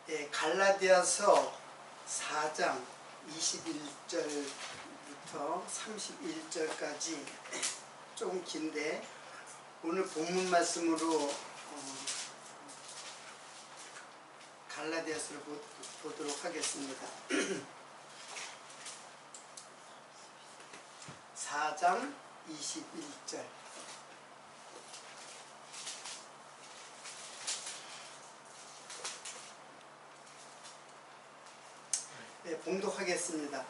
예, 갈라디아서 4장 21절부터 31절까지 조금 긴데 오늘 본문 말씀으로 갈라디아서를 보도록 하겠습니다. 4장 21절 네, 봉독하겠습니다.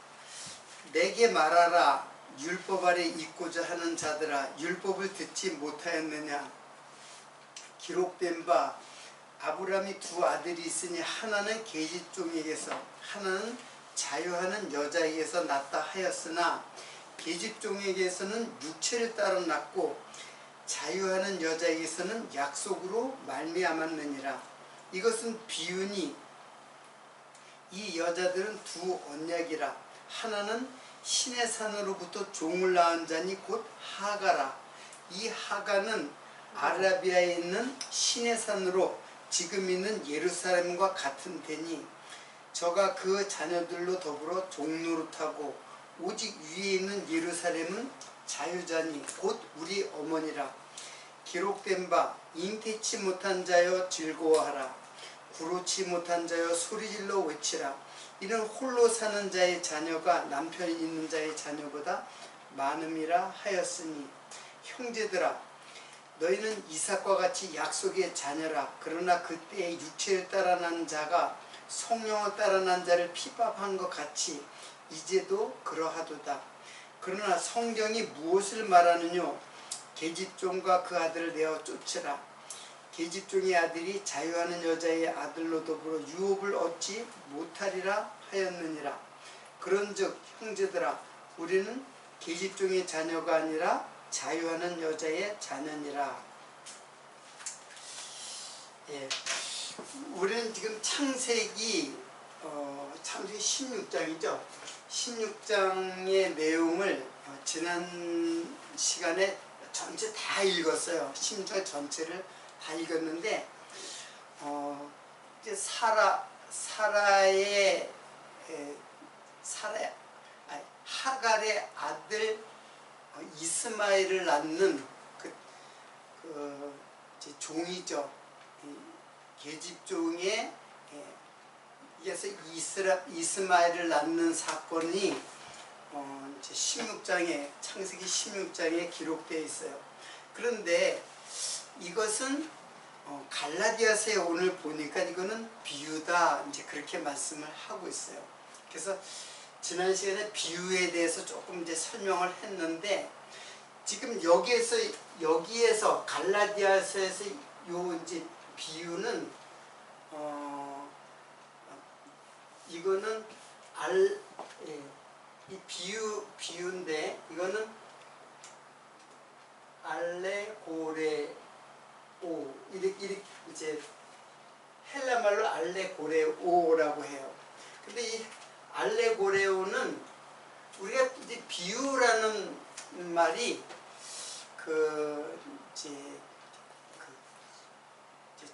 내게 말하라. 율법 아래 있고자 하는 자들아, 율법을 듣지 못하였느냐? 기록된 바 아브라함이 두 아들이 있으니 하나는 계집종에게서 하나는 자유하는 여자에게서 낳다 하였으나 계집종에게서는 육체를 따라 낳고 자유하는 여자에게서는 약속으로 말미암았느니라. 이것은 비유니 이 여자들은 두 언약이라. 하나는 신의 산으로부터 종을 낳은 자니 곧 하가라. 이 하가는 아라비아에 있는 신의 산으로 지금 있는 예루살렘과 같은 데니 저가 그 자녀들로 더불어 종노릇하고 오직 위에 있는 예루살렘은 자유자니 곧 우리 어머니라. 기록된 바 잉태치 못한 자여 즐거워하라. 구로치 못한 자여 소리질러 외치라. 이는 홀로 사는 자의 자녀가 남편 있는 자의 자녀보다 많음이라 하였으니 형제들아, 너희는 이삭과 같이 약속의 자녀라. 그러나 그때의 육체를 따라 난 자가 성령을 따라 난 자를 핍박한 것 같이 이제도 그러하도다. 그러나 성경이 무엇을 말하느뇨? 계집종과 그 아들을 내어 쫓으라. 계집종의 아들이 자유하는 여자의 아들로 더불어 유업을 얻지 못하리라 하였느니라. 그런즉 형제들아, 우리는 계집종의 자녀가 아니라 자유하는 여자의 자녀니라. 예, 우리는 지금 창세기 16장이죠. 16장의 내용을 지난 시간에 전체 다 읽었어요. 16장 전체를 다 읽었는데 이제 하갈의 아들 이스마엘을 낳는 이제 종이죠. 계집종의 이에서 이스마엘을 낳는 사건이 이제 16장에 창세기 16장에 기록되어 있어요. 그런데 이것은 갈라디아서에 오늘 보니까 이거는 비유다, 이제 그렇게 말씀을 하고 있어요. 그래서 지난 시간에 비유에 대해서 조금 이제 설명을 했는데 지금 여기에서 갈라디아서에서 요 이제 비유는 이거는 이 비유인데 이거는 알레고레오, 이렇게 이제 헬라말로 알레고레오라고 해요. 근데 이 알레고레오는 우리가 이제 비유라는 말이 이제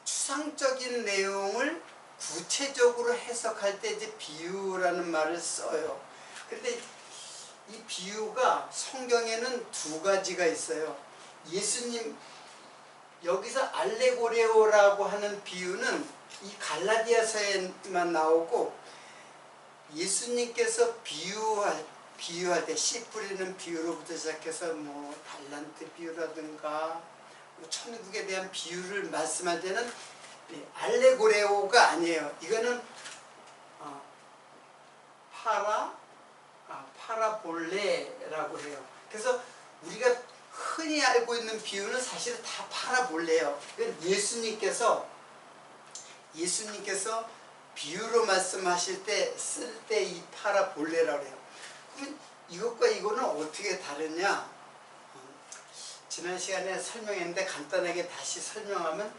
추상적인 내용을 구체적으로 해석할 때 이제 비유라는 말을 써요. 근데 이 비유가 성경에는 두 가지가 있어요. 예수님 여기서 알레고레오라고 하는 비유는 이 갈라디아서에만 나오고 예수님께서 비유할 때 씨 뿌리는 비유로부터 시작해서 뭐 달란트 비유라든가 뭐 천국에 대한 비유를 말씀할 때는 알레고레오가 아니에요. 이거는 파라볼레라고 해요. 그래서 우리가 흔히 알고 있는 비유는 사실 다 파라볼레예요. 예수님께서 비유로 말씀하실 때 쓸 때 이 파라볼레라고 해요. 그럼 이것과 이거는 어떻게 다르냐? 지난 시간에 설명했는데 간단하게 다시 설명하면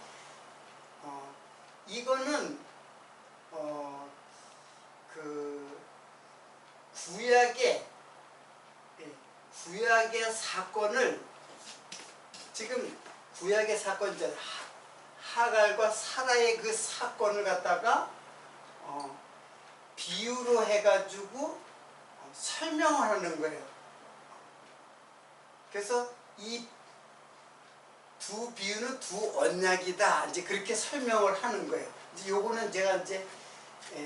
이거는 구약의 사건을 지금 구약의 사건이죠. 하갈과 사라의 그 사건을 갖다가 비유로 해가지고 설명을 하는 거예요. 그래서 이 두 비유는 두 언약이다. 이제 그렇게 설명을 하는 거예요. 이제 요거는 제가 이제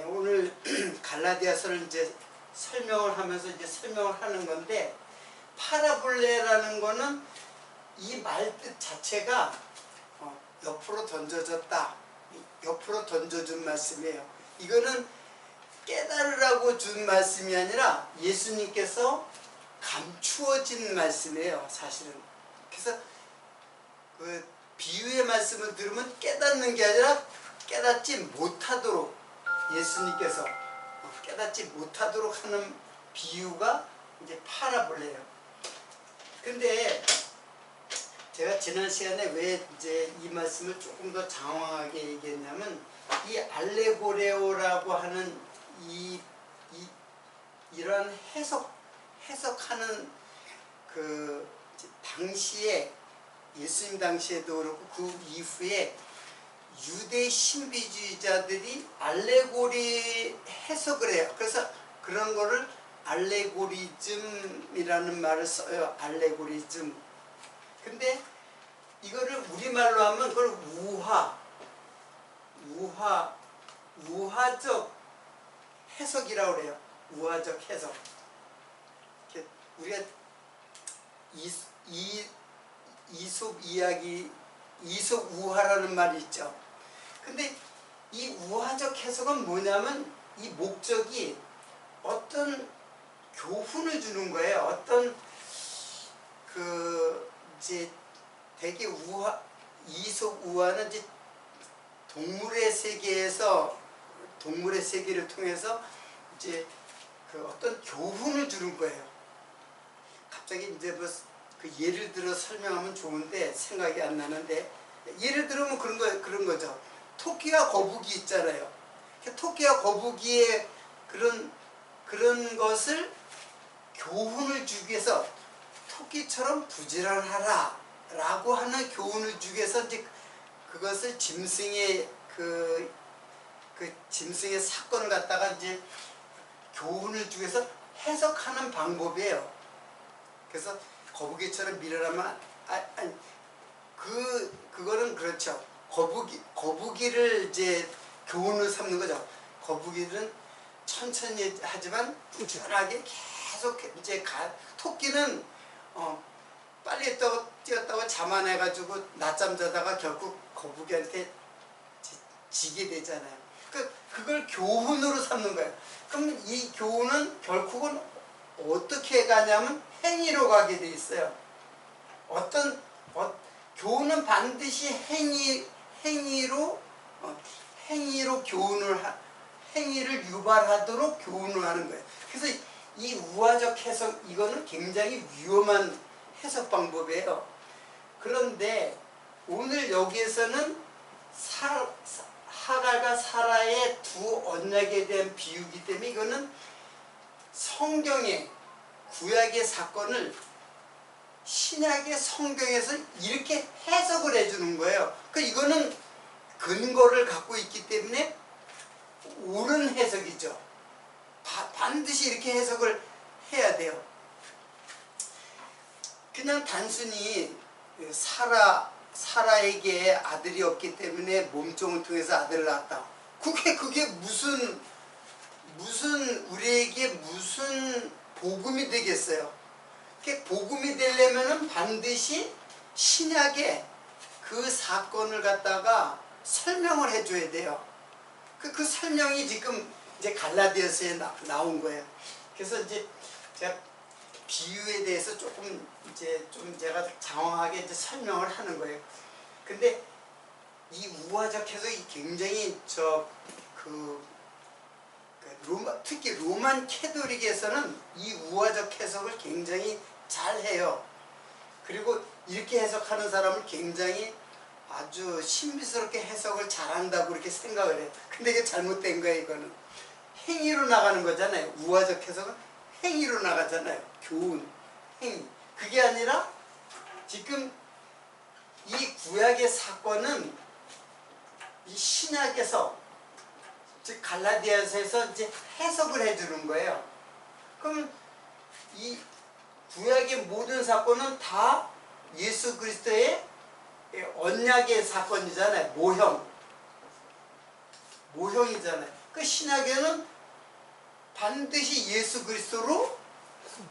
오늘 갈라디아서를 이제 설명을 하면서 이제 설명을 하는 건데, 파라볼레라는 거는 이 말뜻 자체가 옆으로 던져졌다. 옆으로 던져준 말씀이에요. 이거는 깨달으라고 준 말씀이 아니라 예수님께서 감추어진 말씀이에요, 사실은. 그래서 그 비유의 말씀을 들으면 깨닫는 게 아니라 깨닫지 못하도록, 예수님께서 깨닫지 못하도록 하는 비유가 이제 파라볼레예요. 근데 제가 지난 시간에 왜 이제 이 말씀을 조금 더 장황하게 얘기했냐면, 이 알레고레오라고 하는 이러한 해석하는 그 당시에, 예수님 당시에도 그렇고 그 이후에 유대 신비주의자들이 알레고리 해석을 해요. 그래서 그런 거를 알레고리즘이라는 말을 써요. 알레고리즘. 근데 이거를 우리말로 하면 그걸 우화적 해석이라고 그래요. 우화적 해석. 우리가 이솝 이야기, 이솝 우화라는 말이 있죠. 근데 이 우화적 해석은 뭐냐면, 이 목적이 어떤 교훈을 주는 거예요. 어떤 이제 되게 이솝 우화는 이제 동물의 세계를 통해서 이제 그 어떤 교훈을 주는 거예요. 갑자기 이제 뭐 그 예를 들어 설명하면 좋은데 생각이 안 나는데, 예를 들면 그런 거죠. 토끼와 거북이 있잖아요. 토끼와 거북이의 그런 것을 교훈을 주기 위해서 토끼처럼 부지런하라 라고 하는 교훈을 주기 위해서 이제 그것을 짐승의 짐승의 사건을 갖다가 이제 교훈을 주기 위해서 해석하는 방법이에요. 그래서 거북이처럼 밀어라면 그거는 그렇죠. 거북이를 이제 교훈을 삼는 거죠. 거북이는 천천히 하지만 꾸준하게 계속 이제 토끼는 빨리 뛰었다고 자만해가지고 낮잠 자다가 결국 거북이한테 지게 되잖아요. 그걸 교훈으로 삼는 거예요. 그럼 이 교훈은 결국은 어떻게 가냐면 행위로 가게 돼 있어요. 교훈은 반드시 행위로 행위를 유발하도록 교훈을 하는 거예요. 그래서 이 우화적 해석, 이거는 굉장히 위험한 해석 방법이에요. 그런데 오늘 여기에서는 하갈과 사라의 두 언약에 대한 비유이기 때문에, 이거는 성경의 구약의 사건을 신약의 성경에서 이렇게 해석을 해주는 거예요. 이거는 근거를 갖고 있기 때문에 옳은 해석이죠. 반드시 이렇게 해석을 해야 돼요. 그냥 단순히 사라에게 아들이 없기 때문에 몸종을 통해서 아들을 낳았다. 그게 무슨 우리에게 무슨 복음이 되겠어요? 복음이 되려면은 반드시 신약에 그 사건을 갖다가 설명을 해줘야 돼요. 그 설명이 지금 이제 갈라디아서에 나온 거예요. 그래서 이제 제가 비유에 대해서 조금 이제 좀 제가 장황하게 이제 설명을 하는 거예요. 근데 이 우화적 해석이 굉장히 특히 로만 캐톨릭에서는 이 우화적 해석을 굉장히 잘 해요. 그리고 이렇게 해석하는 사람을 굉장히 아주 신비스럽게 해석을 잘한다고 그렇게 생각을 해요. 근데 이게 잘못된 거예요. 이거는 행위로 나가는 거잖아요. 우화적 해석은 행위로 나가잖아요. 교훈, 행위. 그게 아니라 지금 이 구약의 사건은 이 신약에서 즉 갈라디아서에서 이제 해석을 해주는 거예요. 그럼 이 구약의 모든 사건은 다 예수 그리스도의 언약의 사건이잖아요. 모형이잖아요. 그 신약에는 반드시 예수 그리스도로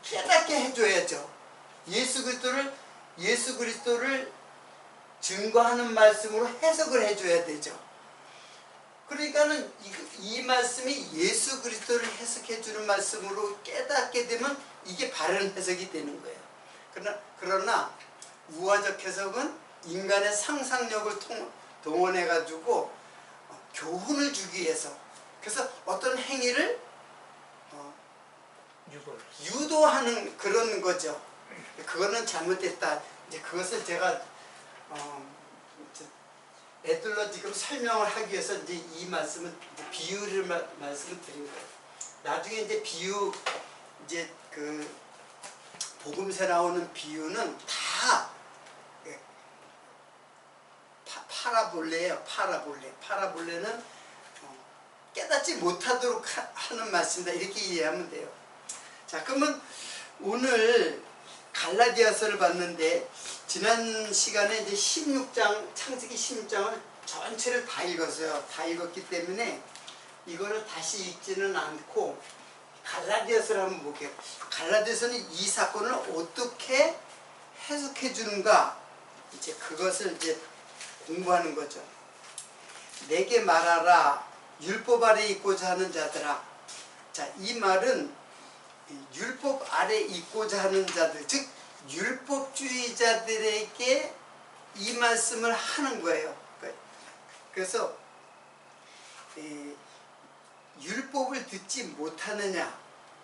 깨닫게 해줘야죠. 예수 그리스도를 증거하는 말씀으로 해석을 해줘야 되죠. 그러니까는 이 말씀이 예수 그리스도를 해석해주는 말씀으로 깨닫게 되면 이게 바른 해석이 되는 거예요. 그러나 우화적 해석은 인간의 상상력을 동원해가지고 교훈을 주기 위해서, 그래서 어떤 행위를 유도하는 그런 거죠. 그거는 잘못됐다. 이제 그것을 제가 애들로 지금 설명을 하기 위해서 이제 이 말씀을 비유를 말씀을 드린 거예요. 나중에 이제 비유, 이제 그 복음서에 나오는 비유는 다 파라볼레예요. 파라볼레는 깨닫지 못하도록 하는 말씀이다. 이렇게 이해하면 돼요. 자, 그러면 오늘 갈라디아서를 봤는데, 지난 시간에 이제 16장, 창세기 16장을 전체를 다 읽었어요. 다 읽었기 때문에 이거를 다시 읽지는 않고 갈라디아서를 한번 볼게요. 갈라디아서는 이 사건을 어떻게 해석해 주는가, 이제 그것을 이제 공부하는 거죠. 내게 말하라, 율법 아래 있고자 하는 자들아. 자, 이 말은 율법 아래 있고자 하는 자들, 즉 율법주의자들에게 이 말씀을 하는 거예요. 그래서 율법을 듣지 못하느냐,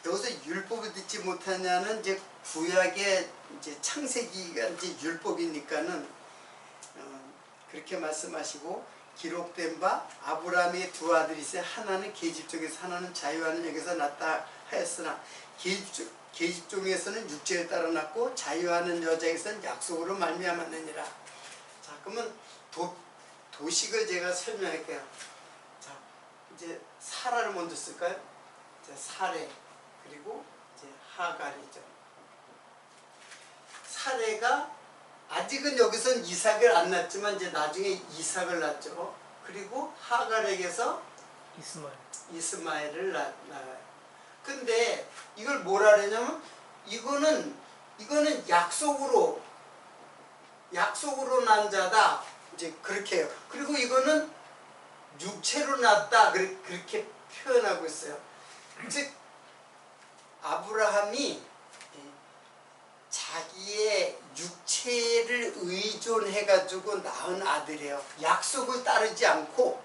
여기서 율법을 듣지 못하냐는 이제 구약의 이제 창세기가 이제 율법이니까는 그렇게 말씀하시고, 기록된 바 아브라함의 두 아들이 있어요. 하나는 계집종에서 하나는 자유하는 영에서 났다 하였으나 계집종에서는 육체를 따라 났고 자유하는 여자에서는 약속으로 말미암았느니라. 자, 그러면 도식을 제가 설명할게요. 자, 이제 사라를 먼저 쓸까요? 자, 사레, 그리고 이제 하갈이죠. 사레가 아직은 여기서는 이삭을 안 낳지만 이제 나중에 이삭을 낳죠. 그리고 하갈에게서 이스마엘을 낳아요. 근데 이걸 뭐라 그러냐면, 이거는 약속으로 난 자다, 이제 그렇게 해요. 그리고 이거는 육체로 낳았다, 그렇게 표현하고 있어요. 즉 아브라함이 자기의 육체를 의존해 가지고 낳은 아들이에요. 약속을 따르지 않고,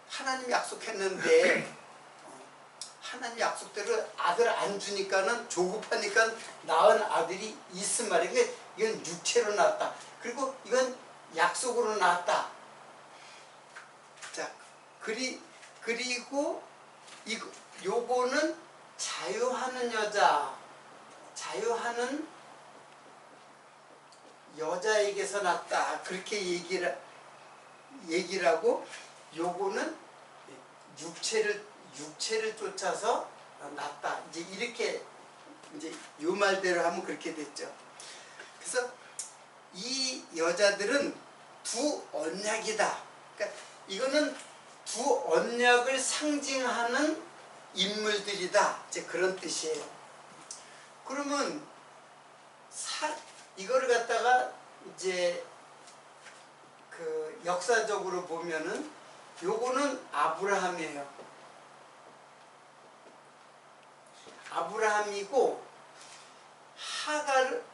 하나님 약속했는데 하나님 약속대로 아들 안 주니까는 조급하니까 낳은 아들이 이스마엘. 이건 육체로 낳았다. 그리고 이건 약속으로 낳았다. 자, 그리고 요거는 자유하는 여자에게서 낳았다. 그렇게 얘기를 하고, 요거는 육체를 쫓아서 낳았다. 이제 이렇게 이제 요 말대로 하면 그렇게 됐죠. 그래서 이 여자들은 두 언약이다. 그러니까 이거는 두 언약을 상징하는 인물들이다. 이제 그런 뜻이에요. 그러면 이거를 갖다가 이제 그 역사적으로 보면은 요거는 아브라함이에요. 아브라함이고,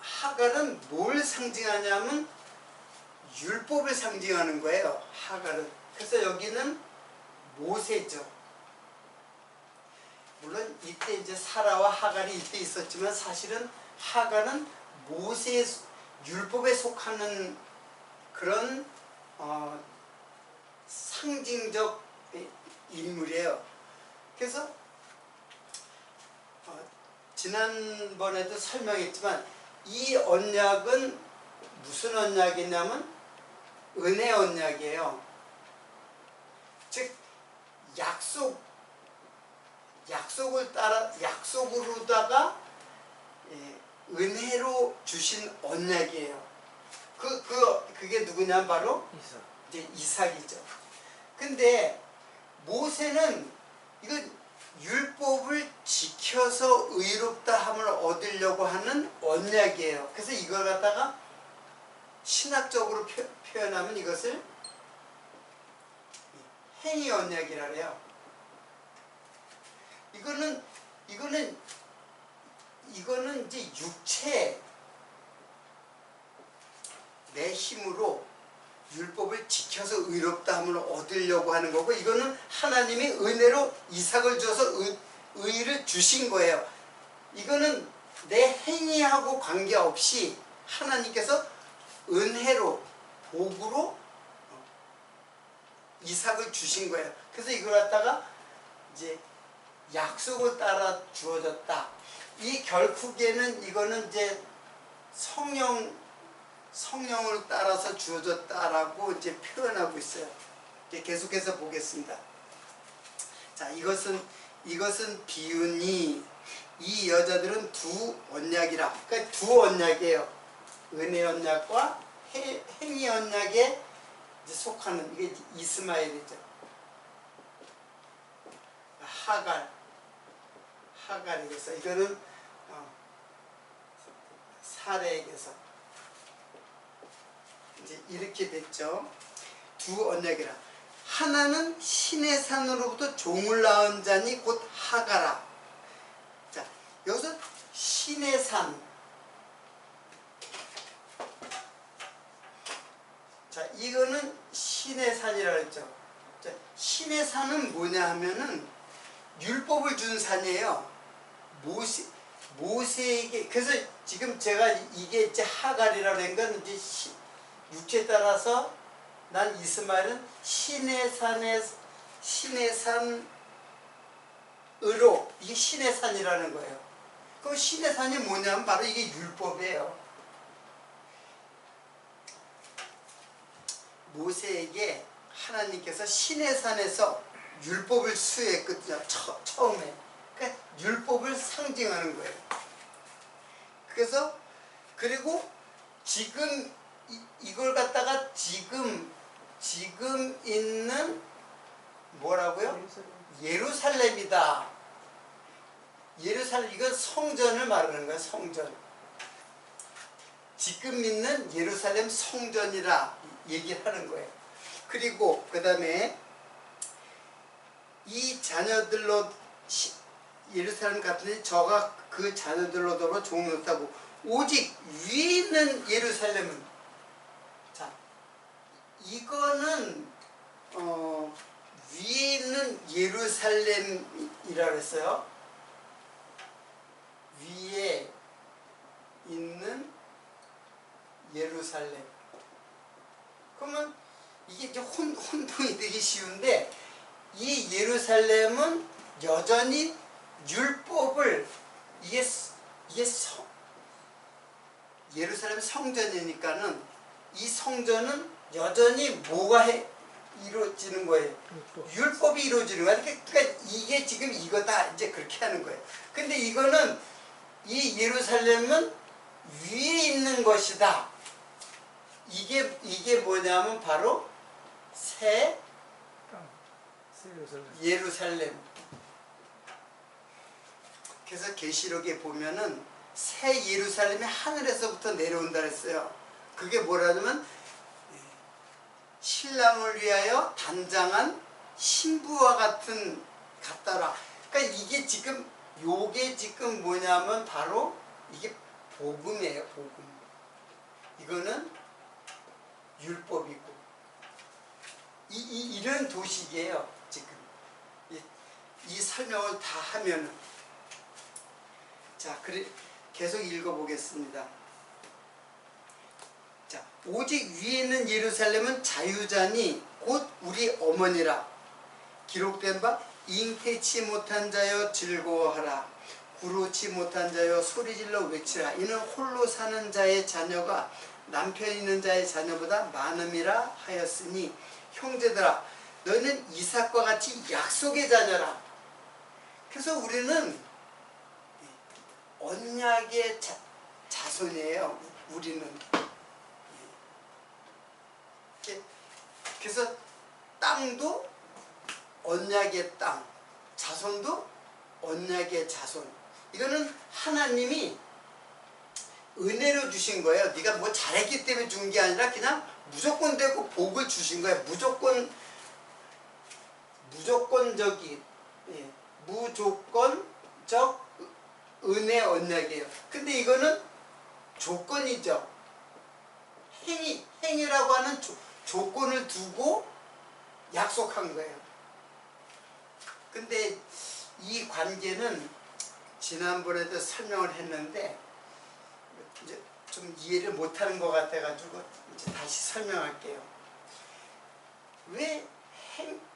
하갈은 뭘 상징하냐면 율법을 상징하는 거예요. 하갈은. 그래서 여기는 모세죠. 물론 이때 이제 사라와 하갈이 이때 있었지만, 사실은 하갈은 모세의 율법에 속하는 그런 상징적 인물이에요. 그래서 지난번에도 설명했지만, 이 언약은 무슨 언약이냐면 은혜 언약이에요. 즉 약속을 따라 약속으로다가 은혜로 주신 언약이에요. 그게 누구냐면 바로 이삭. 이제 이삭이죠. 근데 모세는 이거 율법을 지켜서 의롭다 함을 얻으려고 하는 언약이에요. 그래서 이걸 갖다가 신학적으로 표현하면 이것을 행위 언약이라 그래요. 이거는 이제 육체 내 힘으로 율법을 지켜서 의롭다 함을 얻으려고 하는 거고, 이거는 하나님이 은혜로 이삭을 줘서 의를 주신 거예요. 이거는 내 행위하고 관계없이 하나님께서 은혜로 복으로 이삭을 주신 거예요. 그래서 이걸 갖다가 이제 약속을 따라 주어졌다. 이 결국에는 이거는 이제 성령을 따라서 주어졌다라고 이제 표현하고 있어요. 이제 계속해서 보겠습니다. 자, 이것은 비유니 이 여자들은 두 언약이라. 그러니까 두 언약이에요. 은혜 언약과 행위 언약에 이제 속하는, 이게 이스마엘이죠. 하갈에게서, 이거는 사레에게서 이제 이렇게 됐죠. 두 언약이라. 하나는 신의 산으로부터 종을 낳은 자니 곧 하가라. 자, 여기서 신의 산. 자, 이거는 신의 산이라고 했죠. 자, 신의 산은 뭐냐 하면은 율법을 준 산이에요. 모세에게. 그래서 지금 제가 이게 이제 하갈이라고 한 건 이제 육체에 따라서 난 이스마엘은 신의 산으로, 이게 신의 산이라는 거예요. 그럼 신의 산이 뭐냐면 바로 이게 율법이에요. 모세에게 하나님께서 신의 산에서 율법을 수여했거든요. 처음에. 그러니까 율법을 상징하는 거예요. 그래서 그리고 지금 이걸 갖다가 지금 있는 뭐라고요? 예루살렘이다. 예루살렘, 이건 성전을 말하는 거예요. 성전. 지금 있는 예루살렘 성전이라 얘기를 하는 거예요. 그리고 그 다음에 이 자녀들로 예루살렘 같은데 저가 그 자녀들로 종노릇하고 오직 위에 있는 예루살렘은, 자, 이거는 위에 있는 예루살렘이라 그랬어요. 위에 있는 예루살렘. 그러면 이게 이제 혼동이 되기 쉬운데, 이 예루살렘은 여전히 율법을, 예루살렘 성전이니까는 이 성전은 여전히 뭐가 이루어지는 거예요? 율법이 이루어지는 거예요. 그러니까 이게 지금 이거다, 이제 그렇게 하는 거예요. 근데 이거는 이 예루살렘은 위에 있는 것이다. 이게 뭐냐면 바로 새 예루살렘. 그래서 계시록에 보면은 새 예루살렘이 하늘에서부터 내려온다 그랬어요. 그게 뭐라냐면 신랑을 위하여 단장한 신부와 같다라. 그러니까 이게 지금 요게 지금 뭐냐면 바로 이게 복음이에요. 복음. 이거는 율법이고 이런 도식이에요. 지금 이 설명을 다 하면은. 자, 그래 계속 읽어보겠습니다. 자, 오직 위에 있는 예루살렘은 자유자니 곧 우리 어머니라. 기록된 바 잉태치 못한 자여 즐거워하라. 구루치 못한 자여 소리질러 외치라. 이는 홀로 사는 자의 자녀가 남편 있는 자의 자녀보다 많음이라 하였으니 형제들아, 너는 이삭과 같이 약속의 자녀라. 그래서 우리는 언약의 자손이에요. 우리는. 그래서 땅도 언약의 땅, 자손도 언약의 자손. 이거는 하나님이 은혜로 주신 거예요. 네가 뭐 잘했기 때문에 준 게 아니라 그냥 무조건 되고 복을 주신 거예요. 무조건적인, 무조건적 은혜 언약이에요. 근데 이거는 조건이죠. 행위라고 하는 조건을 두고 약속한 거예요. 근데 이 관계는 지난번에도 설명을 했는데 이제 좀 이해를 못하는 것 같아가지고 이제 다시 설명할게요. 왜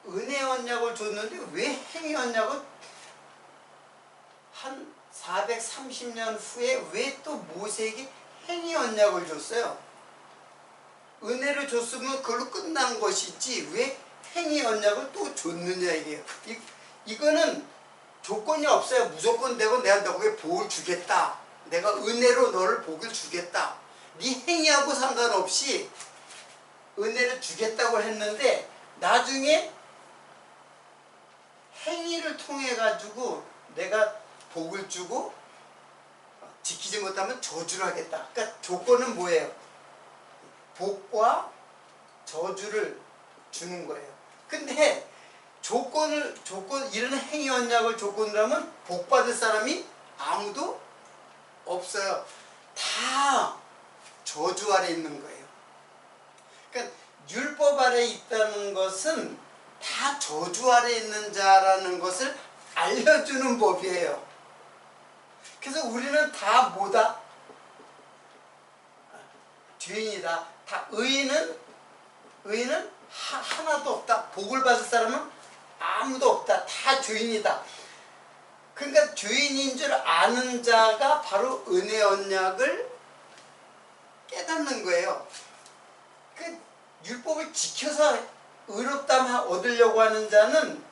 은혜 언약을 줬는데 왜 행위 언약을 한 430년 후에 왜 또 모세에게 행위 언약을 줬어요? 은혜를 줬으면 그걸로 끝난 것이지 왜 행위 언약을 또 줬느냐 이게요. 이거는 조건이 없어요. 무조건 되고 내가 너에게 복을 주겠다. 내가 은혜로 너를 복을 주겠다. 네 행위하고 상관없이 은혜를 주겠다고 했는데 나중에 행위를 통해 가지고 내가 복을 주고 지키지 못하면 저주를 하겠다. 그러니까 조건은 뭐예요? 복과 저주를 주는 거예요. 근데 이런 행위 언약을 조건으로 하면 복 받을 사람이 아무도 없어요. 다 저주 아래 있는 거예요. 그러니까 율법 아래 있다는 것은 다 저주 아래 있는 자라는 것을 알려주는 법이에요. 그래서 우리는 다 뭐다? 죄인이다. 다 의인은 하나도 없다. 복을 받을 사람은 아무도 없다. 다 죄인이다. 그러니까 죄인인 줄 아는 자가 바로 은혜 언약을 깨닫는 거예요. 그 율법을 지켜서 의롭다함 얻으려고 하는 자는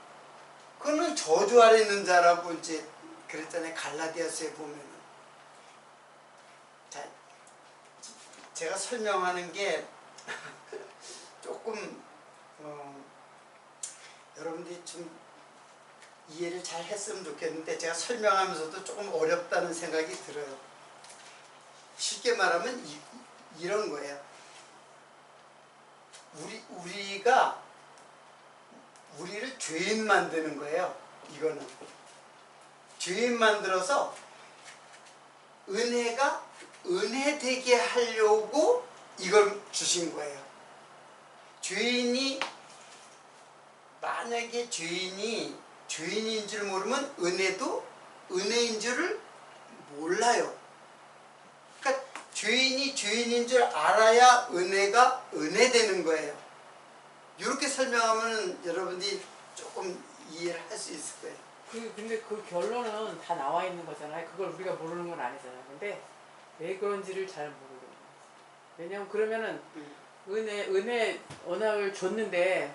그거는 저주 아래 있는 자라고 이제 그랬잖아요. 갈라디아서에 보면은. 자, 제가 설명하는 게 조금 여러분들이 좀 이해를 잘 했으면 좋겠는데 제가 설명하면서도 조금 어렵다는 생각이 들어요. 쉽게 말하면 이런 거예요. 우리를 죄인 만드는 거예요. 이거는 죄인 만들어서 은혜되게 하려고 이걸 주신 거예요. 만약에 죄인인 줄 모르면 은혜인 줄을 몰라요. 그러니까 죄인인 줄 알아야 은혜가 은혜되는 거예요. 이렇게 설명하면 여러분들이 조금 이해를 할 수 있을 거예요. 근데 그 결론은 다 나와 있는 거잖아요. 그걸 우리가 모르는 건 아니잖아요. 근데 왜 그런지를 잘 모르겠어요. 왜냐면 그러면은 은혜 언약을 줬는데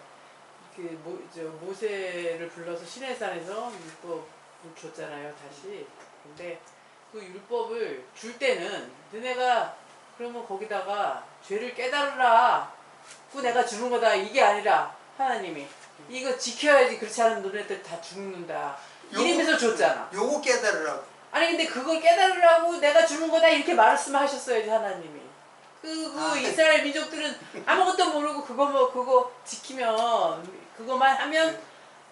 모세를 불러서 시내산에서 율법을 줬잖아요. 다시. 근데 그 율법을 줄 때는 너네가 그러면 거기다가 죄를 깨달으라. 그거 내가 주는 거다. 이게 아니라 하나님이 이거 지켜야지. 그렇지 않으면 너네들 다 죽는다. 이러면서 줬잖아. 요거 깨달으라고. 아니 근데 그걸 깨달으라고 내가 주는 거다 이렇게 말씀하셨어야지 하나님이. 이스라엘 민족들은 아무것도 모르고 그거 그거만 하면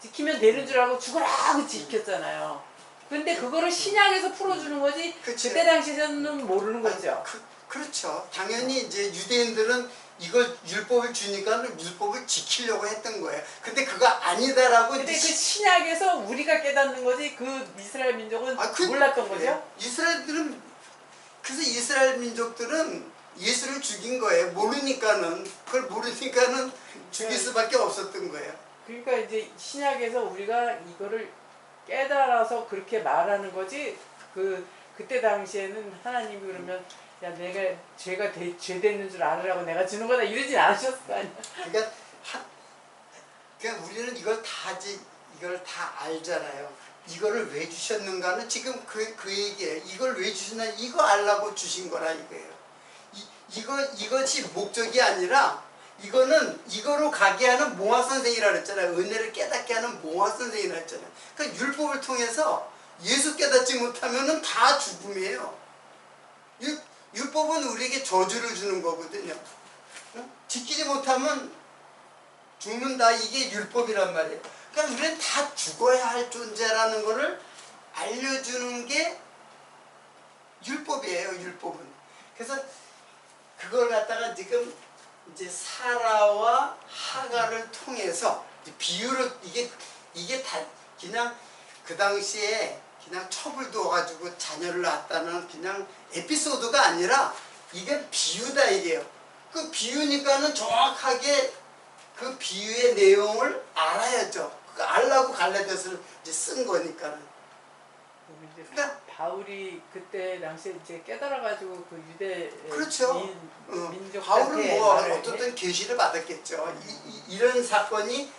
지키면 되는 줄 알고 죽으라고 지켰잖아요. 근데 그거를 신약에서 풀어주는 거지. 그치. 그때 당시에는 모르는 거죠. 그렇죠. 당연히 이제 유대인들은 이걸 율법을 주니까 율법을 지키려고 했던 거예요. 근데 그거 아니다라고. 근데 그 신약에서 우리가 깨닫는 거지 그 이스라엘 민족은 몰랐던 거죠. 그래서 이스라엘 민족들은 예수를 죽인 거예요. 그걸 모르니까는 죽일 수밖에 없었던 거예요. 그러니까 이제 신약에서 우리가 이거를 깨달아서 그렇게 말하는 거지. 그때 당시에는 하나님이 그러면 야 내가 죄 됐는 줄 알으라고 내가 주는 거다 이러진 않으셨을 거 아니야. 그러니까 그러니까 우리는 이걸 다 알잖아요. 이거를 왜 주셨는가는 지금 그 얘기예요. 이걸 왜 주셨나, 이거 알라고 주신 거라 이거예요. 이것이 목적이 아니라 이거는 이거로 가게 하는 몽학 선생이라 그랬잖아요. 은혜를 깨닫게 하는 몽학 선생이라 했잖아요. 그러니까 율법을 통해서 예수 깨닫지 못하면은 다 죽음이에요. 율법은 우리에게 저주를 주는 거거든요. 지키지 못하면 죽는다. 이게 율법이란 말이에요. 그러니까 우리는 다 죽어야 할 존재라는 것을 알려주는 게 율법이에요. 율법은. 그래서 그걸 갖다가 지금 이제 사라와 하가를 통해서 비유를 이게 다 그냥 그 당시에 그냥 첩을 두어가지고 자녀를 낳았다는 그냥 에피소드가 아니라 이게 비유다 이게요. 그 비유니까는 정확하게 그 비유의 내용을 알아야죠. 그 알라고 갈라디아서를 이제 쓴 거니까는. 그러니까 바울이 그때 당시에 이제 깨달아가지고 그 유대 그렇죠. 민족한테 바울은 뭐 말을 어쨌든 계시를 받았겠죠. 이런 사건이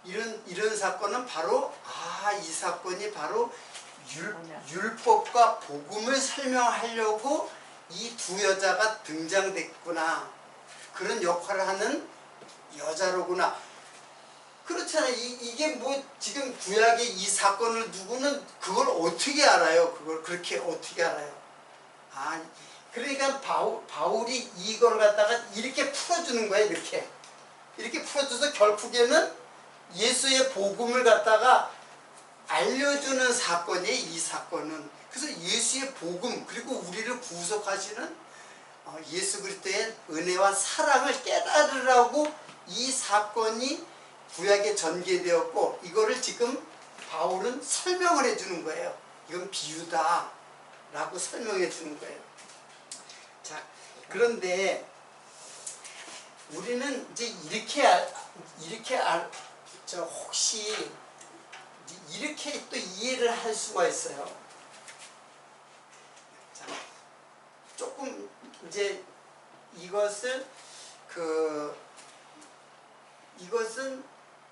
이런 사건은 바로 이 사건이 바로 율법과 복음을 설명하려고 이 두 여자가 등장됐구나. 그런 역할을 하는 여자로구나. 그렇잖아요. 이게 뭐 지금 구약의 이 사건을 두고는 그걸 어떻게 알아요? 그걸 그렇게 어떻게 알아요? 그러니까 바울이 이걸 갖다가 이렇게 풀어주는 거예요. 이렇게 풀어줘서 결국에는 예수의 복음을 갖다가 알려주는 사건이에요. 이 사건은. 그래서 예수의 복음 그리고 우리를 구속하시는 예수 그리스도의 은혜와 사랑을 깨달으라고 이 사건이 구약에 전개되었고, 이거를 지금 바울은 설명을 해주는 거예요. 이건 비유다 라고 설명해 주는 거예요. 자, 그런데 우리는 이제 혹시 이렇게 또 이해를 할 수가 있어요. 자, 조금 이제 이것은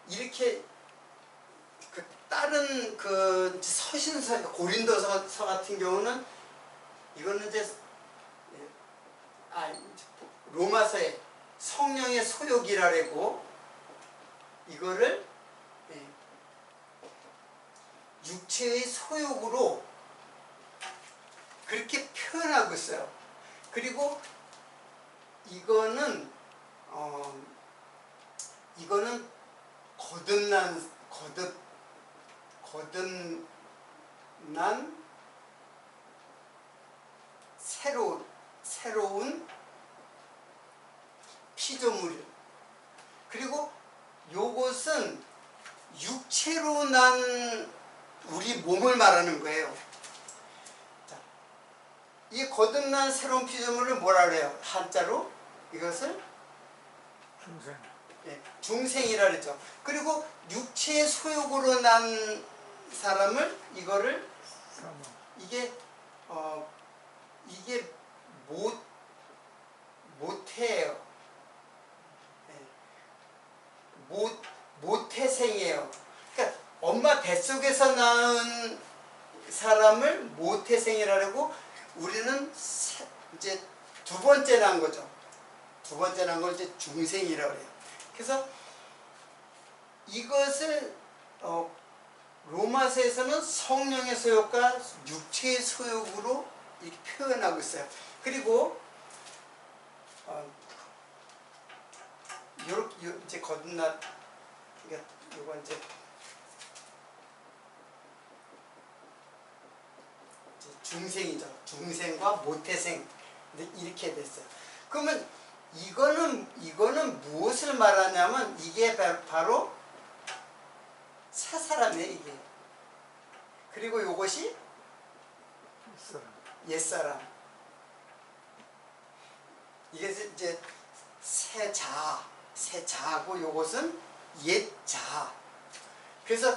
이렇게 다른 서신서 고린도서 같은 경우는 이거는 이제 로마서의 성령의 소욕이라고 이거를 육체의 소욕으로 그렇게 표현하고 있어요. 그리고 이거는 거듭난 새로운 피조물. 그리고 요것은 육체로 난 우리 몸을 말하는 거예요. 자, 이 거듭난 새로운 피조물을 뭐라 그래요? 한자로 이것을 중생이라 그랬죠. 그리고 육체의 소욕으로 난 사람을 이거를 이게 모태예요. 모태생이에요. 그러니까 엄마 뱃속에서 낳은 사람을 모태생이라고, 우리는 이제 두 번째 난 거죠. 두 번째 난 걸 이제 중생이라고 해요. 그래서 이것을 로마서에서는 성령의 소욕과 육체의 소욕으로 이렇게 표현하고 있어요. 그리고 이제 거듭난, 그러니까 요거 이제 중생이죠. 중생과 모태생 이렇게 됐어요. 그러면 이거는 무엇을 말하냐면 이게 바로 새 사람이에요. 이게. 그리고 요것이 옛사람. 이게 이제 새 자하고 요것은 옛자. 그래서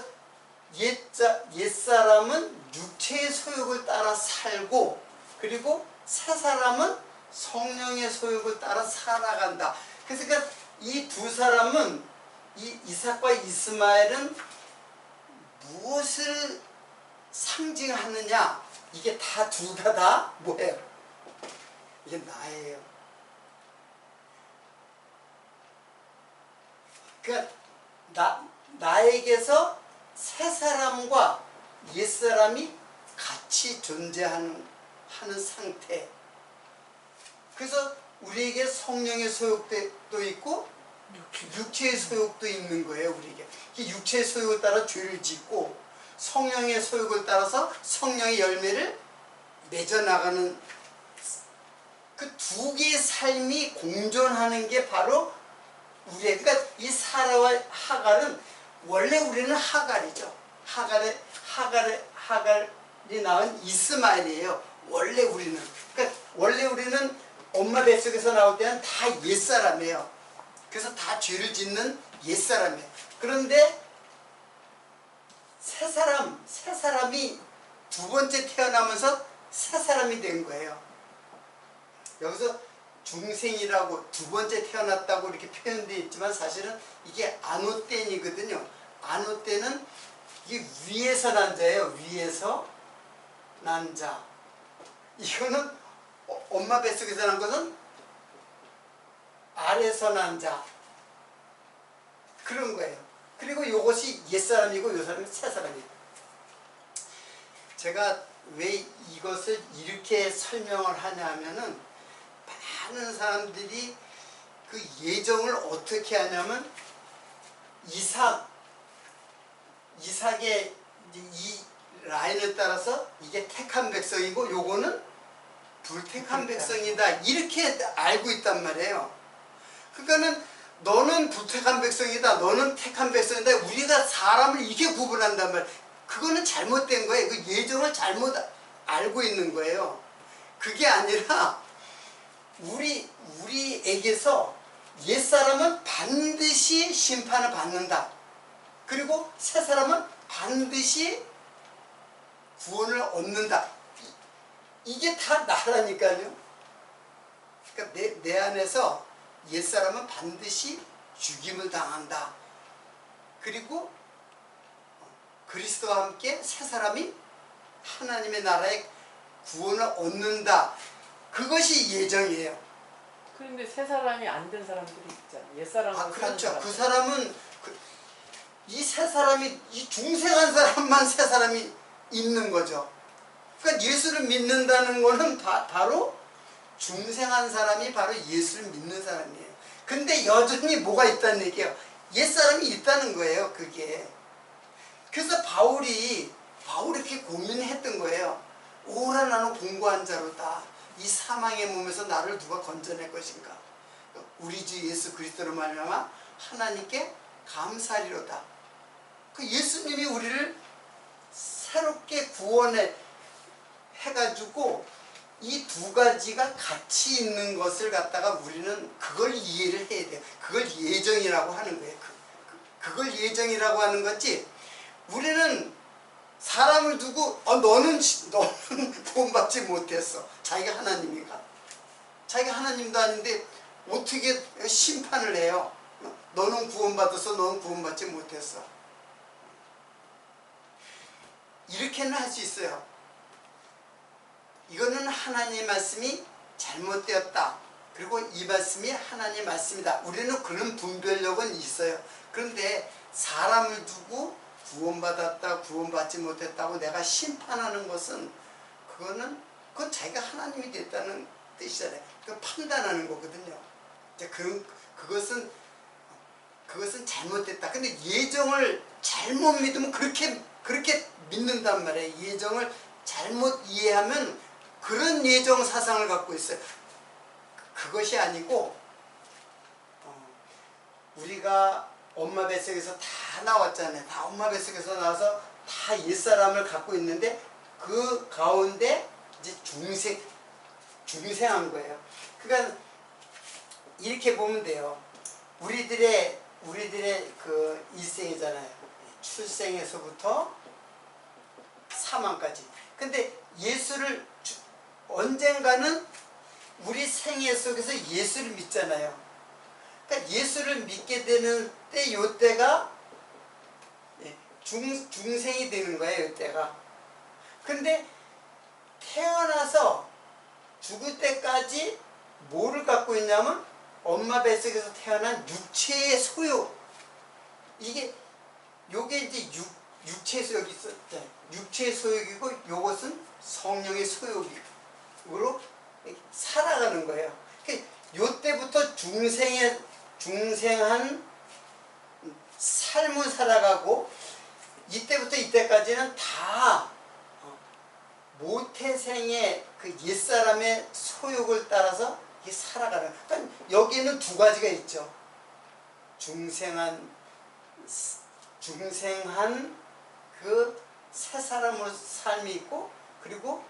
옛사람은 육체의 소욕을 따라 살고, 그리고 새 사람은 성령의 소욕을 따라 살아간다. 그래서 이 두 사람은 이 이삭과 이스마엘은 무엇을 상징하느냐? 이게 다 둘 다 뭐예요? 이게 나예요. 그러니까 나에게서 새 사람과 옛 사람이 같이 존재하는 상태. 그래서 우리에게 성령의 소욕도 있고 육체의 소욕도 있는 거예요. 우리에게 이 육체의 소욕에 따라 죄를 짓고 성령의 소욕을 따라서 성령의 열매를 맺어나가는 그 두 개의 삶이 공존하는 게 바로 우리의, 그러니까 이 사라와 하갈은 원래 우리는 하갈이죠. 하갈이 낳은 이스마엘이에요. 원래 우리는. 그러니까 원래 우리는 엄마 뱃속에서 나올 때는 다 옛사람이에요. 그래서 다 죄를 짓는 옛사람이에요. 그런데 새 사람이 두 번째 태어나면서 새 사람이 된 거예요. 여기서 중생이라고 두 번째 태어났다고 이렇게 표현되어 있지만 사실은 이게 아노땐이거든요. 아노땐은 이게 위에서 난 자예요. 위에서 난 자. 이거는 엄마 뱃속에서 난 것은 아래서 난 자. 그런 거예요. 그리고 이것이 옛사람이고 이 사람이 새사람이에요. 제가 왜 이것을 이렇게 설명을 하냐 하면은 많은 사람들이 그 예정을 어떻게 하냐면 이삭의 이 라인을 따라서 이게 택한 백성이고 요거는 불택한 백성이다 이렇게 알고 있단 말이에요. 그러니까는 너는 불택한 백성이다 너는 택한 백성이다 우리가 사람을 이렇게 구분한단 말이에요. 그거는 잘못된 거예요. 그 예정을 잘못 알고 있는 거예요. 그게 아니라 우리에게서 옛사람은 반드시 심판을 받는다. 그리고 새사람은 반드시 구원을 얻는다. 이게 다 나라니까요. 그러니까 내 안에서 옛사람은 반드시 죽임을 당한다. 그리고 그리스도와 함께 새사람이 하나님의 나라의 구원을 얻는다. 그것이 예정이에요. 그런데 새 사람이 안 된 사람들이 있잖아. 옛 사람으로 그렇죠. 사는 그 사람들. 사람은 이 새 사람이 이 중생한 사람만 새 사람이 있는 거죠. 그러니까 예수를 믿는다는 거는 바로 중생한 사람이 바로 예수를 믿는 사람이에요. 근데 여전히 뭐가 있다는 얘기예요. 옛 사람이 있다는 거예요. 그게. 그래서 바울이 이렇게 고민했던 거예요. 오라 나는 공고한 자로다. 이 사망의 몸에서 나를 누가 건져낼 것인가. 우리 주 예수 그리스도로 말미암아 하나님께 감사리로다. 그 예수님이 우리를 새롭게 구원해 해가지고 이 두 가지가 같이 있는 것을 갖다가 우리는 그걸 이해를 해야 돼요. 그걸 예정이라고 하는 거예요. 그걸 예정이라고 하는 거지. 우리는 사람을 두고 너는 구원받지 못했어. 자기가 하나님이가. 자기가 하나님도 아닌데 어떻게 심판을 해요. 너는 구원받았어. 너는 구원받지 못했어. 이렇게는 할 수 있어요. 이거는 하나님의 말씀이 잘못되었다. 그리고 이 말씀이 하나님의 말씀이다. 우리는 그런 분별력은 있어요. 그런데 사람을 두고 구원받았다, 구원받지 못했다고 내가 심판하는 것은 그건 자기가 하나님이 됐다는 뜻이잖아요. 그 판단하는 거거든요. 그것은 잘못됐다. 근데 예정을 잘못 믿으면 그렇게 믿는단 말이에요. 예정을 잘못 이해하면 그런 예정 사상을 갖고 있어요. 그것이 아니고 우리가 엄마 뱃속에서 다 나왔잖아요. 다 엄마 뱃속에서 나와서 다 옛사람을 갖고 있는데 그 가운데 이제 중생한 거예요. 그러니까 이렇게 보면 돼요. 우리들의 그 일생이잖아요. 출생에서부터 사망까지. 근데 예수를 언젠가는 우리 생애 속에서 예수를 믿잖아요. 그러니까 예수를 믿게 되는 때 요때가 중생이 되는 거예요. 요때가. 근데 태어나서 죽을 때까지 뭐를 갖고 있냐면 엄마 뱃속에서 태어난 육체의 소욕. 요게 이제 육체의 소욕이 있었대. 육체의 소욕이고 요것은 성령의 소욕으로 살아가는 거예요. 그러니까 요때부터 중생한 삶을 살아가고 이때부터 이때까지는 다 모태생의 그 옛사람의 소욕을 따라서 살아가는. 그러니까 여기에는 두 가지가 있죠. 중생한 그 새 사람의 삶이 있고, 그리고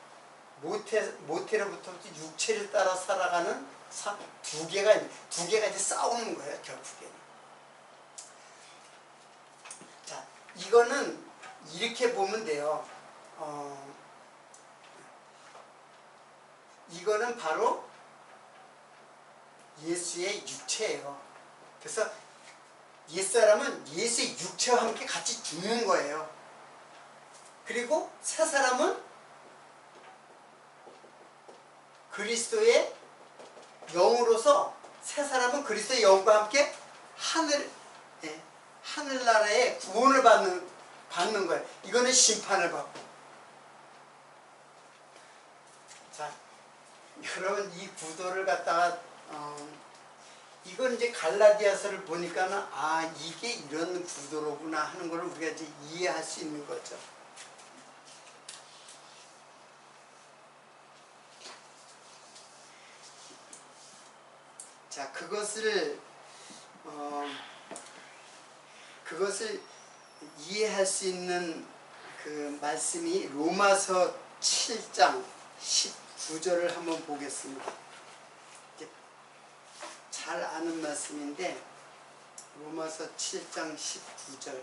모태로부터 육체를 따라 살아가는 삶, 두 개가 이제 싸우는 거예요, 결국에는. 자, 이거는 이렇게 보면 돼요. 이거는 바로 예수의 육체예요. 그래서 옛사람은 예수의 육체와 함께 같이 죽는 거예요. 그리고 새 사람은 그리스도의 영으로서, 새 사람은 그리스도의 영과 함께 하늘나라의 구원을 받는 거예요. 이거는 심판을 받고. 자, 여러분 이 구도를 갖다가 이건 이제 갈라디아서를 보니까는 이게 이런 구도로구나 하는 걸 우리가 이제 이해할 수 있는 거죠. 자, 그것을 이해할 수 있는 그 말씀이 로마서 7장 19절을 한번 보겠습니다. 잘 아는 말씀인데 로마서 7장 19절.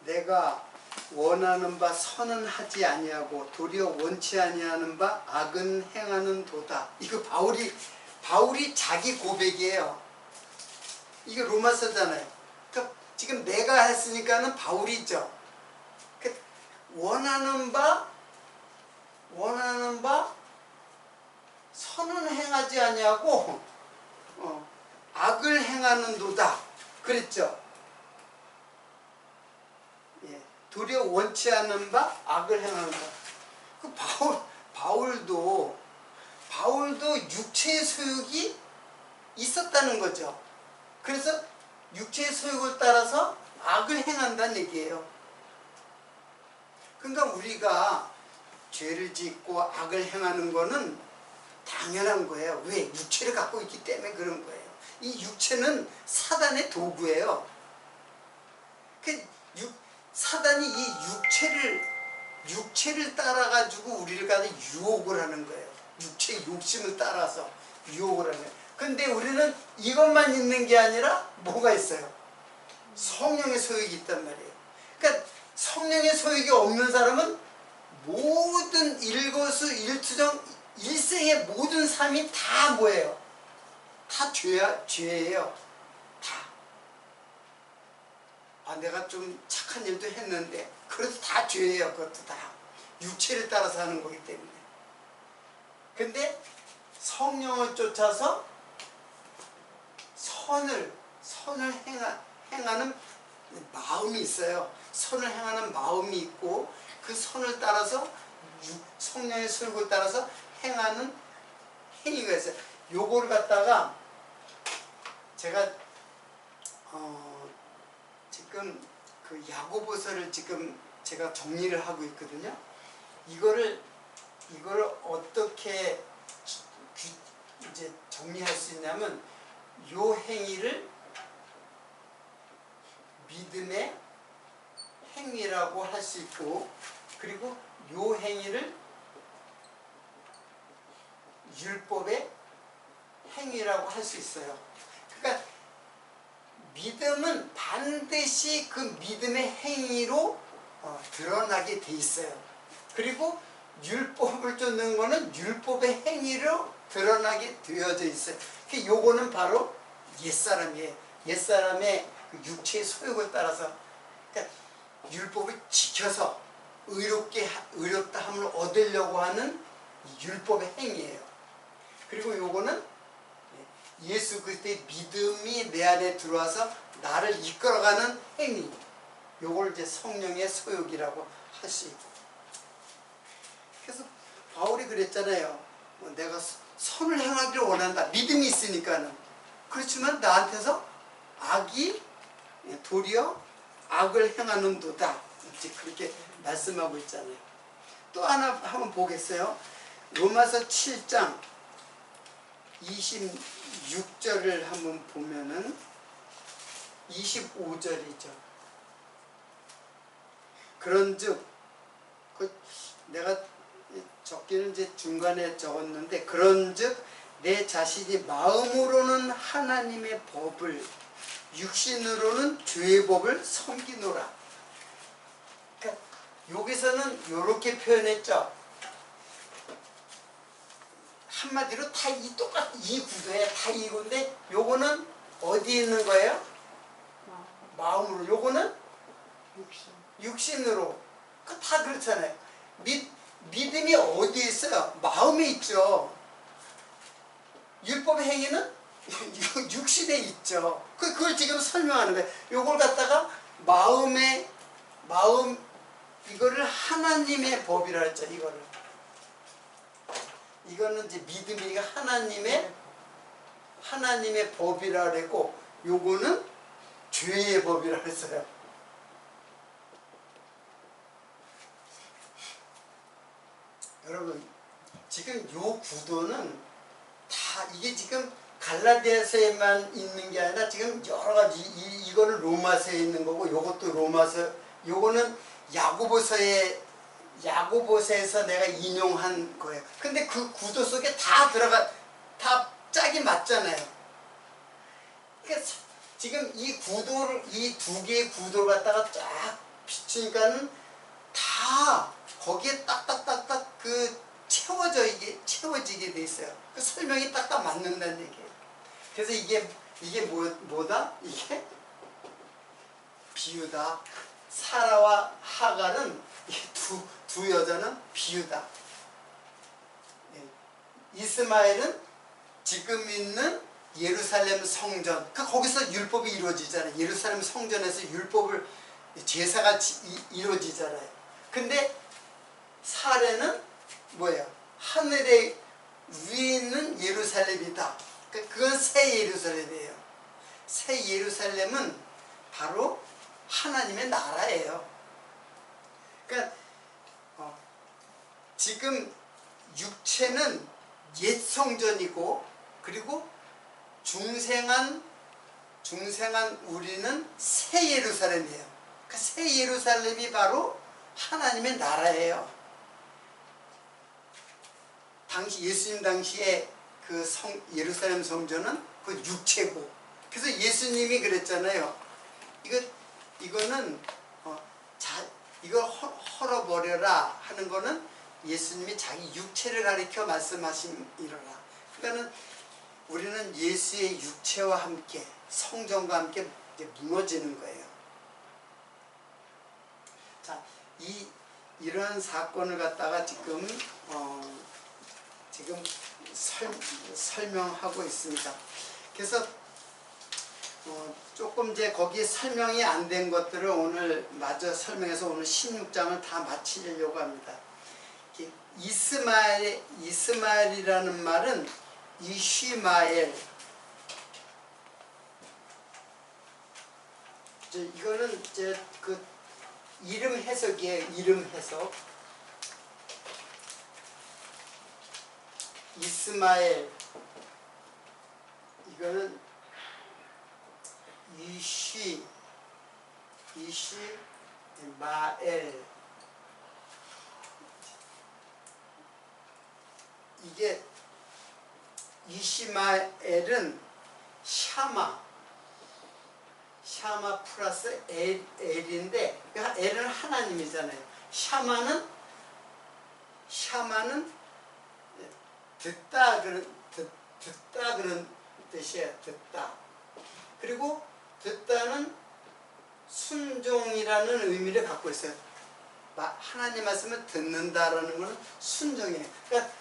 내가 원하는 바 선은 하지 아니하고 도리어 원치 아니하는 바 악은 행하는도다. 이거 바울이 자기 고백이에요. 이게 로마서잖아요. 그러니까 지금 내가 했으니까는 바울이죠. 원하는 바 선은 행하지 아니하고 악을 행하는도다. 그랬죠. 예, 도리어 원치 않는 바 악을 행하는다. 그 바울도 육체의 소욕이 있었다는 거죠. 그래서 육체의 소욕을 따라서 악을 행한다는 얘기예요. 그러니까 우리가 죄를 짓고 악을 행하는 거는 당연한 거예요. 왜? 육체를 갖고 있기 때문에 그런 거예요. 이 육체는 사단의 도구예요. 사단이 이 육체를 따라가지고 우리를 가서 유혹을 하는 거예요. 육체의 욕심을 따라서 유혹을 하는 거예요. 근데 우리는 이것만 있는 게 아니라 뭐가 있어요? 성령의 소욕이 있단 말이에요. 그러니까 성령의 소욕이 없는 사람은 모든 일거수일투정 일생의 모든 삶이 다 뭐예요? 다 죄예요. 다. 내가 좀 착한 일도 했는데 그래도 다 죄예요. 그것도 다 육체를 따라서 하는 거기 때문에. 근데 성령을 쫓아서 선을 행하는 마음이 있어요. 선을 행하는 마음이 있고 그 선을 따라서 성령의 소욕을 따라서 행하는 행위가 있어요. 요거를 갖다가 제가 지금 그 야고보서를 지금 제가 정리를 하고 있거든요. 이거를 어떻게 이제 정리할 수 있냐면 요 행위를 믿음의 행위라고 할 수 있고, 그리고 요 행위를 율법의 행위라고 할 수 있어요. 그러니까 믿음은 반드시 그 믿음의 행위로 드러나게 돼 있어요. 그리고 율법을 쫓는 거는 율법의 행위로 드러나게 되어져 있어요. 요거는 바로 옛사람이에요. 옛사람의 그 육체의 소욕을 따라서, 그러니까 율법을 지켜서 의롭다 함을 얻으려고 하는 율법의 행위예요. 그리고 요거는 예수 그리스도의 믿음이 내 안에 들어와서 나를 이끌어가는 행위. 요걸 이제 성령의 소욕이라고 할 수 있고. 그래서 바울이 그랬잖아요. 내가 선을 행하기를 원한다. 믿음이 있으니까는. 그렇지만 나한테서 악이 도리어 악을 행하는도다. 이제 그렇게 말씀하고 있잖아요. 또 하나 한번 보겠어요. 로마서 7장 26절을 한번 보면은 25절이죠. 그런즉 내가 적기는 이제 중간에 적었는데, 그런즉 내 자신이 마음으로는 하나님의 법을, 육신으로는 죄의 법을 섬기노라. 그러니까 여기서는 이렇게 표현했죠. 한마디로 다 이 구도에 다 이건데, 요거는 어디 있는 거예요? 마음으로. 요거는 육신으로. 다 그렇잖아요. 믿음이 어디에 있어요? 마음에 있죠. 율법의 행위는 육신에 있죠. 그걸 지금 설명하는 거예요. 요걸 갖다가 이거를 하나님의 법이라 했죠. 이거는 이제 믿음이니까 하나님의 법이라 그랬고, 요거는 죄의 법이라 했어요. 여러분, 지금 요 구도는 다 이게 지금 갈라디아서에만 있는 게 아니라 지금 여러 가지, 이거는 로마서에 있는 거고, 요것도 로마서, 요거는 야고보서에서 내가 인용한 거예요. 근데 그 구도 속에 다 짝이 맞잖아요. 그러니까 지금 이 두 개의 구도를 갖다가 쫙 비추니까는 다 거기에 딱딱딱딱 채워지게 돼 있어요. 그 설명이 딱딱 맞는다는 얘기예요. 그래서 이게 뭐다? 이게 비유다. 사라와 하갈은 두 여자는 비유다. 이스마엘은 지금 있는 예루살렘 성전, 거기서 율법이 이루어지잖아요. 예루살렘 성전에서 제사가 이루어지잖아요. 근데 사례는 뭐예요? 하늘에 위에 있는 예루살렘이다. 그건 새 예루살렘이에요. 새 예루살렘은 바로 하나님의 나라예요. 그러니까 지금 육체는 옛 성전이고, 그리고 중생한 우리는 새 예루살렘이에요. 그 새 예루살렘이 바로 하나님의 나라예요. 예수님 당시에 예루살렘 성전은 그 육체고, 그래서 예수님이 그랬잖아요. 이거는 이걸 헐어버려라 하는 거는 예수님이 자기 육체를 가리켜 말씀하심이로라. 그러니까는 우리는 예수의 육체와 함께, 성전과 함께 이제 무너지는 거예요. 자, 이런 사건을 갖다가 지금 설명하고 있습니다. 그래서 조금 이제 거기에 설명이 안 된 것들을 오늘 마저 설명해서 오늘 16장을 다 마치려고 합니다. 이스마엘이라는 말은 이쉬마엘. 이거는 이제 이름 해석이에요. 이름 해석. 이스마엘. 이거는 이쉬마엘. 이게 이시마엘은 샤마 플러스 엘인데, 엘은 하나님이잖아요. 샤마는 듣다, 듣다 그런 뜻이에요. 듣다. 그리고 듣다는 순종이라는 의미를 갖고 있어요. 하나님 말씀을 듣는다라는 것은 순종이에요. 그러니까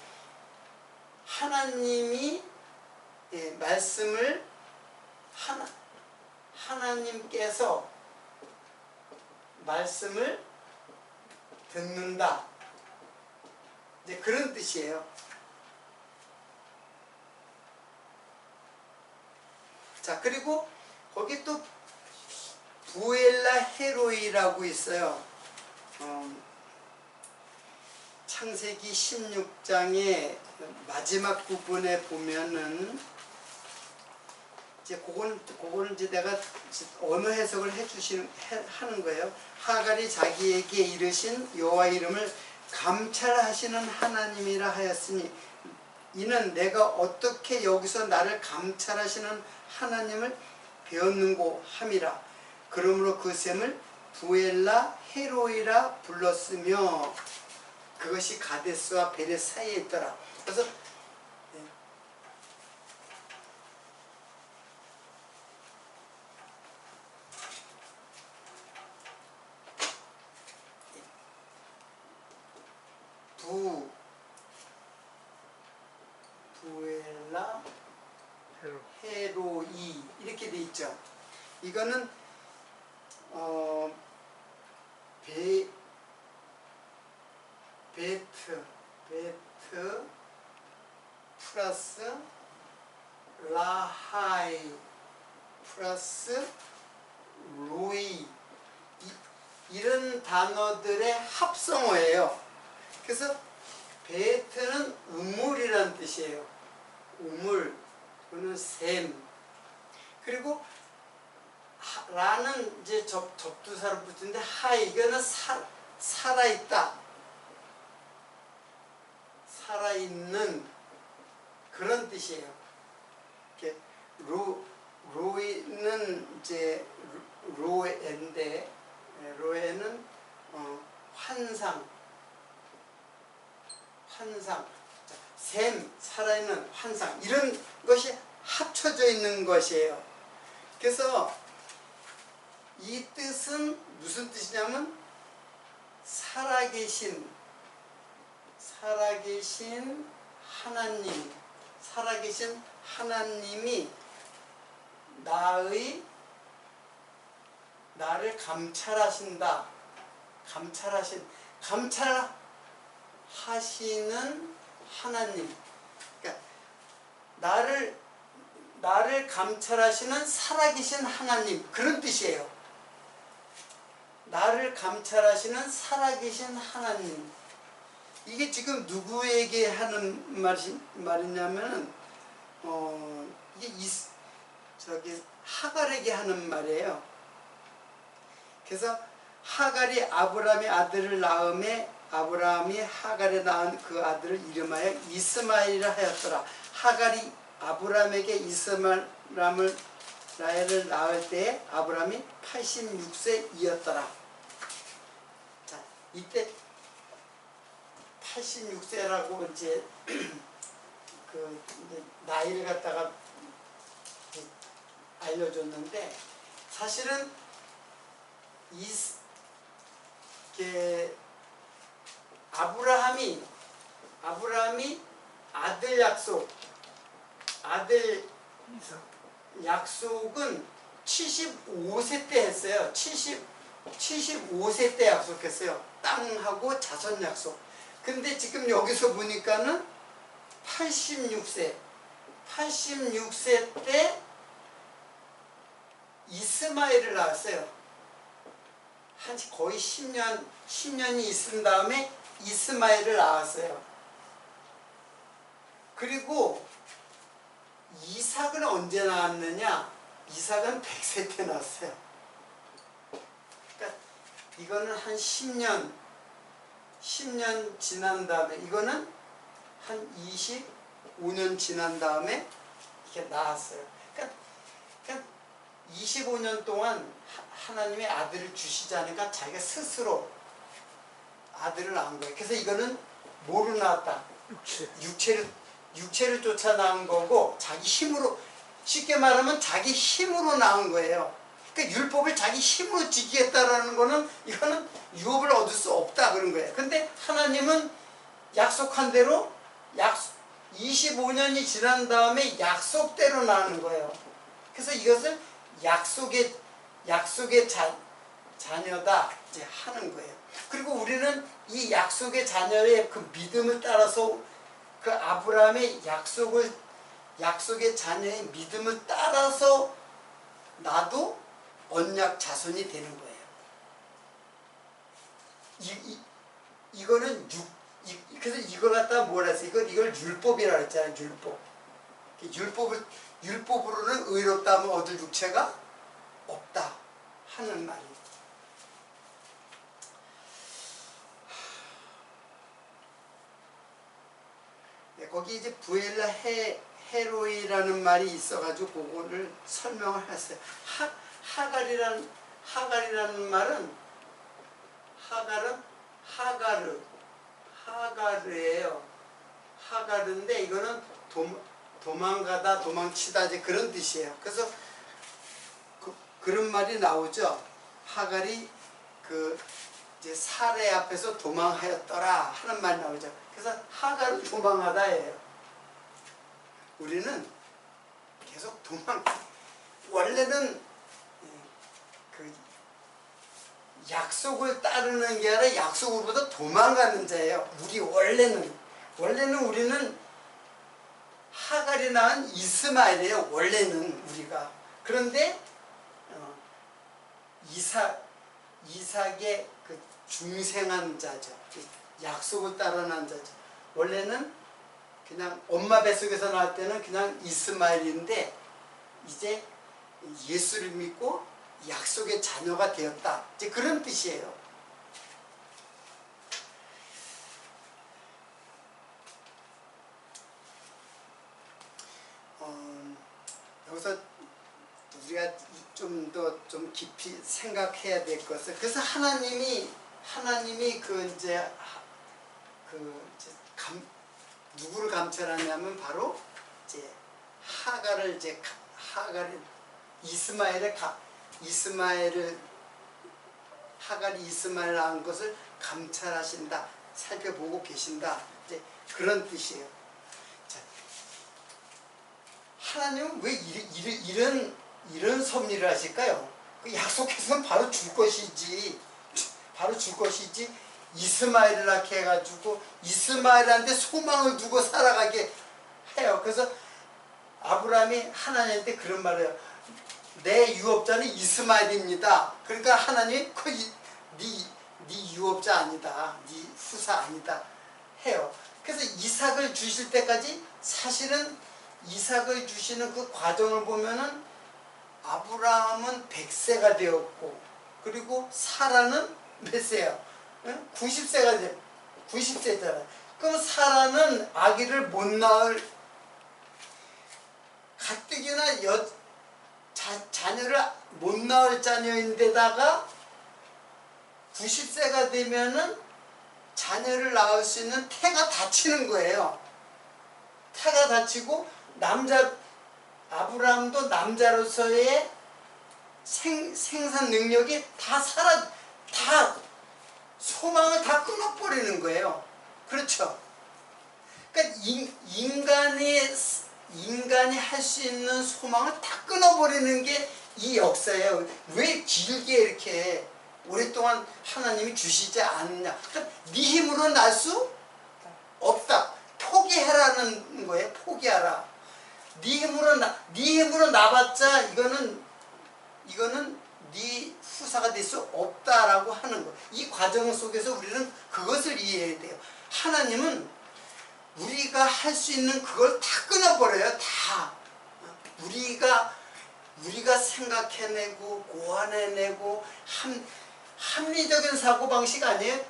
하나님이 말씀을 하나님께서 말씀을 듣는다. 이제 그런 뜻이에요. 자, 그리고 거기 또 부엘라 헤로이라고 있어요. 창세기 16장의 마지막 부분에 보면은 이제 그거는 이제 내가 언어 해석을 하는 거예요. 하갈이 자기에게 이르신 여호와 이름을 감찰하시는 하나님이라 하였으니 이는 내가 어떻게 여기서 나를 감찰하시는 하나님을 배웠는고 함이라. 그러므로 그 셈을 부엘라 헤로이라 불렀으며 그것이 가데스와 베레 사이에 있더라. 그래서 부엘라 헤로이 이렇게 돼 있죠. 이거는 베트 플러스 라하이 플러스 로이 이런 단어들의 합성어예요. 그래서 베트는 우물이라는 뜻이에요. 우물 또는 샘. 그리고 라는 이제 접두사로 붙는데 하이 이거는 살아있다. 살아있는 그런 뜻이에요. 이렇게 로이는 이제 로에인데 로에는 환상, 샘, 살아있는 환상 이런 것이 합쳐져 있는 것이에요. 그래서 이 뜻은 무슨 뜻이냐면 살아계신 하나님, 살아계신 하나님이 나를 감찰하신다. 감찰하시는 하나님. 그러니까 나를 감찰하시는 살아계신 하나님 그런 뜻이에요. 나를 감찰하시는 살아계신 하나님. 이게 지금 누구에게 하는 말이냐면은 이게 하갈에게 하는 말이에요. 그래서 하갈이 아브라함의 아들을 낳음에 아브라함이 하갈에 낳은 그 아들을 이름하여 이스마엘이라 하였더라. 하갈이 아브라함에게 이스마엘을 낳을 때에 아브라함이 86세이었더라. 자, 이때 86세라고 이제 이제 나이를 갖다가 알려줬는데 사실은 아브라함이 아들 약속은 75세 때 했어요. 75세 때 약속했어요. 땅하고 자손 약속. 근데 지금 여기서 보니까는 86세 때 이스마엘을 낳았어요. 한 거의 10년이 있은 다음에 이스마엘을 낳았어요. 그리고 이삭은 언제 낳았느냐? 이삭은 100세 때 낳았어요. 그러니까 이거는 한 10년 지난 다음에 이거는 한 25년 지난 다음에 이렇게 낳았어요. 그러니까 25년 동안 하나님의 아들을 주시지 않으니까 자기가 스스로 아들을 낳은 거예요. 그래서 이거는 뭐로 낳았다? 육체를 쫓아 나온 거고 자기 힘으로, 쉽게 말하면 자기 힘으로 나온 거예요. 그러니까 율법을 자기 힘으로 지키겠다라는 거는 이거는 유업을 얻을 수 없다 그런 거예요. 근데 하나님은 약속한 대로 25년이 지난 다음에 약속대로 나는 거예요. 그래서 이것을 약속의 자녀다 이제 하는 거예요. 그리고 우리는 이 약속의 자녀의 그 믿음을 따라서 그 아브라함의 약속의 자녀의 믿음을 따라서 나도 언약 자손이 되는 거예요. 이거는 그래서 이걸 갖다가 뭐라 했어요? 이걸 율법이라고 했잖아요. 율법으로는 의롭다 하면 얻을 육체가 없다 하는 말이에요. 네, 거기 이제 부엘라 헤로이라는 말이 있어가지고 그거를 설명을 했어요. 하갈이라는 말은 하가르예요. 하가르인데 이거는 도망가다, 도망치다 이제 그런 뜻이에요. 그래서 그런 말이 나오죠. 하갈이 이제 사례 앞에서 도망하였더라 하는 말이 나오죠. 그래서 하갈은 도망하다예요. 우리는 계속 원래는 그 약속을 따르는 게 아니라 약속으로부터 도망가는 자예요. 원래는 우리는 하갈이 낳은 이스마엘이에요. 원래는 우리가. 그런데 이삭의 그 중생한 자죠. 약속을 따라난 자죠. 원래는 그냥 엄마 뱃속에서 나올 때는 그냥 이스마엘인데 이제 예수를 믿고 약속의 자녀가 되었다. 이제 그런 뜻이에요. 여기서 우리가 좀 더 좀 깊이 생각해야 될 것은, 그래서 하나님이 누구를 감찰하냐면 바로 이제 하갈이 하갈이 이스마엘을 낳은 것을 감찰하신다, 살펴보고 계신다, 이제 그런 뜻이에요. 자, 하나님은 왜 이런 섭리를 하실까요? 그 약속해서는 바로 줄 것이지 이스마엘을 낳게 해가지고 이스마엘한테 소망을 두고 살아가게 해요. 그래서 아브라함이 하나님한테 그런 말을 해요. 내 유업자는 이스마엘입니다. 그러니까 하나님 네 유업자 아니다, 네 후사 아니다 해요. 그래서 이삭을 주실 때까지 사실은 이삭을 주시는 그 과정을 보면은 아브라함은 100세가 되었고, 그리고 사라는 몇 세야? 90세가 90세잖아요. 그럼 사라는 아기를 못 낳을, 가뜩이나 자녀를 못 낳을 자녀인데다가 90세가 되면은 자녀를 낳을 수 있는 태가 닫히는 거예요. 태가 닫히고 아브라함도 남자로서의 생산 능력이 다 소망을 다 끊어버리는 거예요. 그렇죠? 그러니까 인간이 할 수 있는 소망을 다 끊어버리는 게 이 역사예요. 왜 길게 이렇게 오랫동안 하나님이 주시지 않느냐. 그러니까 네 힘으로 날 수 없다. 포기해라는 거예요. 포기하라. 네 힘으로 나봤자 이거는 네 후사가 될 수 없다라고 하는 거예요. 이 과정 속에서 우리는 그것을 이해해야 돼요. 하나님은 우리가 할 수 있는 그걸 다 끊어버려요. 다. 우리가 생각해내고 고안해내고 합리적인 사고방식 아니에요?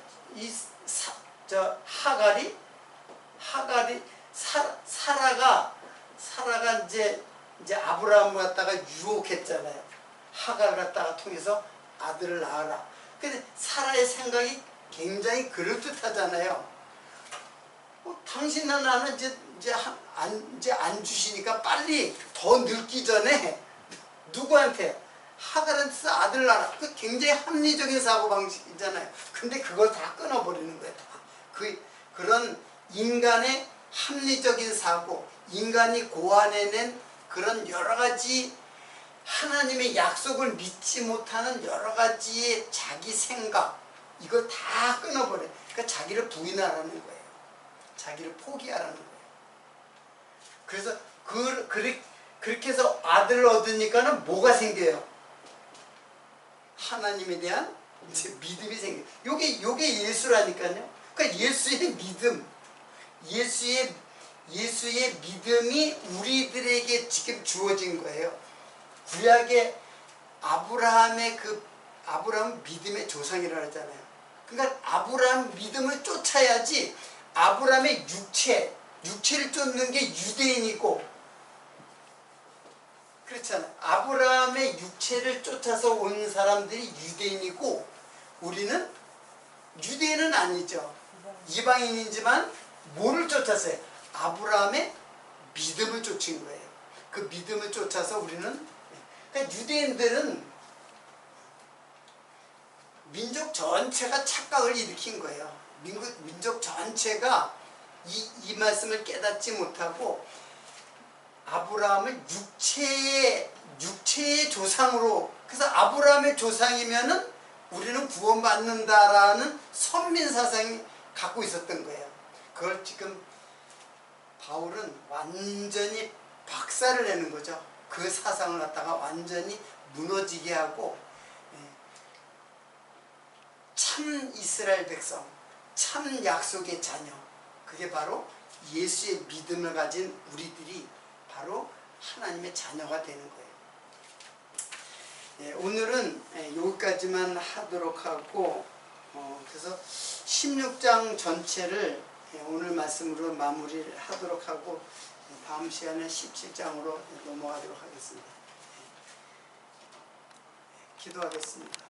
사라가 이제 아브라함을 갖다가 유혹했잖아요. 하갈을 갖다가 통해서 아들을 낳아라. 근데 사라의 생각이 굉장히 그럴듯하잖아요. 당신이나 나는 이제 이제 안 주시니까 빨리 더 늙기 전에 누구한테? 하갈한테서 아들 낳아. 그 굉장히 합리적인 사고방식이잖아요. 근데 그걸 다 끊어버리는 거예요. 그런 인간의 합리적인 사고, 인간이 고안해낸 그런 여러 가지 하나님의 약속을 믿지 못하는 여러 가지의 자기 생각, 이걸 다 끊어버려요. 그러니까 자기를 부인하라는 거예요. 자기를 포기하라는 거예요. 그래서 그렇게 해서 아들을 얻으니까는 뭐가 생겨요? 하나님에 대한 이제 믿음이 생겨요. 요게 예수라니까요. 그러니까 예수의 믿음, 예수의 믿음이 우리들에게 지금 주어진 거예요. 구약의 아브라함은 믿음의 조상이라고 하잖아요. 그러니까 아브라함 믿음을 쫓아야지. 아브라함의 육체를 쫓는 게 유대인이고, 그렇잖아요. 아브라함의 육체를 쫓아서 온 사람들이 유대인이고, 우리는 유대인은 아니죠. 이방인이지만 뭐를 쫓았어요? 아브라함의 믿음을 쫓은 거예요. 그 믿음을 쫓아서 우리는, 그러니까 유대인들은 민족 전체가 착각을 일으킨 거예요. 민족 전체가 이 말씀을 깨닫지 못하고 아브라함을 육체의 조상으로, 그래서 아브라함의 조상이면은 우리는 구원받는다라는 선민 사상이 갖고 있었던 거예요. 그걸 지금 바울은 완전히 박살을 내는 거죠. 그 사상을 갖다가 완전히 무너지게 하고, 참 이스라엘 백성, 참 약속의 자녀, 그게 바로 예수의 믿음을 가진 우리들이 바로 하나님의 자녀가 되는 거예요. 오늘은 여기까지만 하도록 하고, 그래서 16장 전체를 오늘 말씀으로 마무리를 하도록 하고, 다음 시간에 17장으로 넘어가도록 하겠습니다. 기도하겠습니다.